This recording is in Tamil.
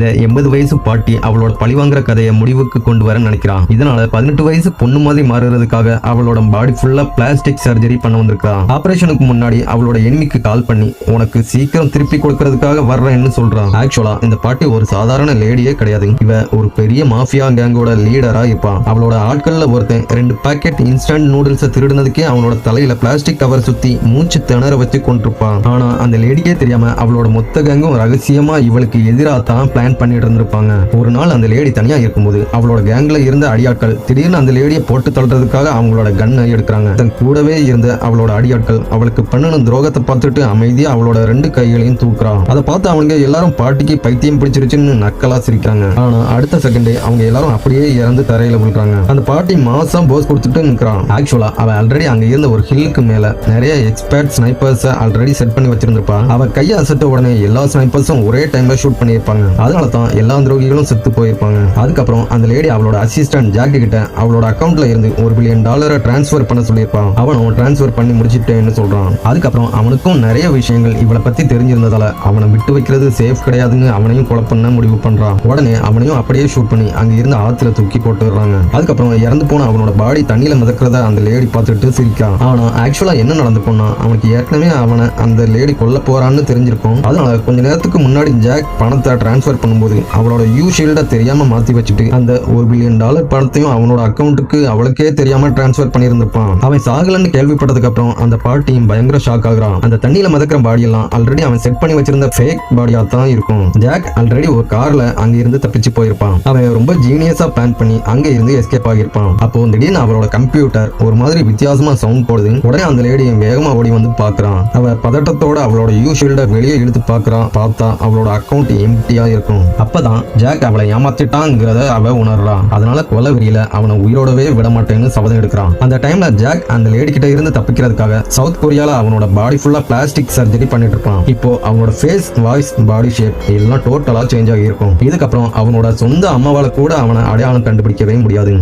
இந்த 80 வயசு பாட்டி அவளோட பழிவாங்குற கதையை முடிவுக்கு கொண்டு வர நினைக்கிறான். இதனால 18 வயசு பொண்ணு மாதிரி மாறுறதுக்காக அவளோட பாடி ஃபுல்லா பிளாஸ்டிக் சர்ஜரி பண்ண வந்திருக்கா. ஆபரேஷனுக்கு முன்னாடி அவளோட எண்ணிக்கு கால் பண்ணி உனக்கு சீக்கிரம் திருப்பி கொடுக்கறதுக்காக வர்றேன்னு சொல்றான். ஆக்சுவலா இந்த பாட்டி ஒரு சாதாரண லேடியே கிடையாது. இவ ஒரு பெரிய மாஃபியா கேங்கோட லீடரா இருப்பான். அவளோட ஆட்கள்ல ஒருத்தன் 2 பாக்கெட் இன்ஸ்டன்ட் நூடுல்ஸ் திருடுனதுக்கே அவனோட தலையில பிளாஸ்டிக் கவர் சுத்தி மூச்சு திணற வச்சு கொண்டிருப்பான். ஆனா அந்த லேடிக்கே தெரியாம அவளோட மொத்த கேங்கும் ரகசியமா இவளுக்கு எதிராக தான் பிளான் பண்ணிட்டு இருந்திருப்பாங்க. ஒரு நாள் அந்த லேடி தனியா இருக்கும்போது அவளோட கேங்ல இருந்த அடியாட்கள் திடீர்னு அந்த லேடியை போட்டு தள்ளுறதுக்காக அவங்களோட கன்னை எடுக்கிறாங்க. தன் கூடவே இருந்த அவளோட அடியாட்கள் அவளுக்கு பண்ணணும் துரோகத்தை பார்த்துட்டு அமைதியா அவளோட 2 கைகளையும் தூக்குறான். அதை பார்த்து அவங்க எல்லாரும் பாட்டிக்கு பைத்தியம் பிடிச்சிருச்சுன்னு நக்கலா சிரிக்கிறாங்க. ஆனா அடுத்த செகண்டே அவங்க எல்லாரும் அப்படியே இறந்து தரையில விழுறாங்க. அந்த பாட்டி மாசம் போஸ் கொடுத்துட்டு நிற்கிறான். ஆக்சுவலா அவன் ஆல்ரெடி அங்க இருந்த ஒரு ஹில்லுக்கு மேல நிறைய எக்ஸ்பர்ட் ஸ்னைப்பர்ஸ் ஆல்ரெடி செட் பண்ணி வச்சிருந்திருப்பா. அவன் கையை அசட்ட உடனே எல்லா ஸ்னைப்பர்ஸும் ஒரே டைம்ல ஷூட் பண்ணியிருப்பாங்க. அதனால தான் எல்லா துரோகிகளும் செத்து போயிருப்பாங்க. அதுக்கப்புறம் அந்த லேடி அவளோட அசிஸ்டன்ட் ஜாக்கி கிட்ட அவளோட அக்கௌண்ட்ல இருந்து $1 பில்லியன் டிரான்ஸ்பர் பண்ண சொல்லியிருப்பான். அவனும் டிரான்ஸ்பர் பண்ணி முடிச்சிட்டேன்னு சொல்றான். அதுக்கப்புறம் அவனுக்கும் நிறைய விஷயங்கள் இவளை பத்தி தெரிஞ்சிருந்ததால அவனை விட்டு வைக்கிறது சேஃப் கிடையாதுன்னு அவனையும் கொலை பண்ண முடிவு பண்றான். உடனே அவனையும் அப்படியே ஷூட் பண்ணி அங்க இருந்து ஆத்துல தூக்கி போட்டுறாங்க. அதுக்கப்புறம் இறந்து போன அவனோட பாடி தண்ணியில மிதக்கிறத அந்த லேடி பார்த்துட்டு சிரிக்கான். ஆனா ஆக்சுவலா என்ன நடந்து போனா அவனுக்கு ஏற்கனவே அவனை அந்த லேடி கொல்ல போறான்னு தெரிஞ்சிருக்கும். அதனால கொஞ்ச நேரத்துக்கு முன்னாடி ஜாக் பணத்தை டிரான்ஸ்பர் பண்ணும்போது அவளோட யூ ஷீல்ட தெரியாம மாத்தி வச்சுட்டு அந்த $1 பில்லியன் பணத்தையும் அவனோட அக்கௌண்ட்டுக்கு அவளுக்கே தெரியாம டிரான்ஸ்பர் பண்ணியிருந்திருப்பான். அவன் சாகலன்னு கேள்விப்பட்டதுக்கு அப்புறம் அந்த பாட்டியும் பயங்கர ஷாக் ஆகுறான். அந்த தண்ணியில மிதக்கிற பாடி எல்லாம் ஆல்ரெடி அவன் செட் பண்ணி வச்சிருந்த ஃபேக் பாடியா தான் இருக்கும். ஜாக் ஆல்ரெடி ஒரு கார்ல அங்க இருந்து தப்பிச்சு போயிருப்பான். அவன் ரொம்ப ஜீனியஸா பிளான் பண்ணி அங்க இருந்து எஸ்கேப் ஆகியிருப்பான். அப்போ திடீர்னு அவளோட கம்ப்யூட்டர் ஒரு மாதிரி வித்தியாசமா சவுண்ட் போடுது. உடனே அந்த லேடியை வேகமா ஓடி வந்து பாக்குறான். அவ பதட்டத்தோட அவளோட யூ ஷீல்ட வெளியே இழுத்து பாக்குறான். பார்த்தா அவளோட அக்கௌண்ட் எம்டியா இருக்கும். அப்பதான் ஜாக் அவளை ஏமாத்திட்டாங்கிறத அவ உணர்றான். அதனால கொலை வெறியில அவனை உயிரோடவே விட மாட்டேன்னு சபதம் எடுக்கிறான். அந்த டைம்ல ஜாக் அந்த லேடி கிட்ட இருந்து தப்பிக்கிறதுக்காக சவுத் கொரியால அவனோட பாடி ஃபுல்லா பிளாஸ்டிக் சர்ஜரி பண்ணிட்டு இருப்பான். இப்போ அவனோட ஃபேஸ், வாய்ஸ், பாடி ஷேப் எல்லாம் டோட்டலா சேஞ்ச் ஆகி இருக்கும். இதுக்கப்புறம் அவனோட சொந்த அம்மாவால கூட அவனை அடையாளம் கண்டுபிடிக்கவே முடியாது.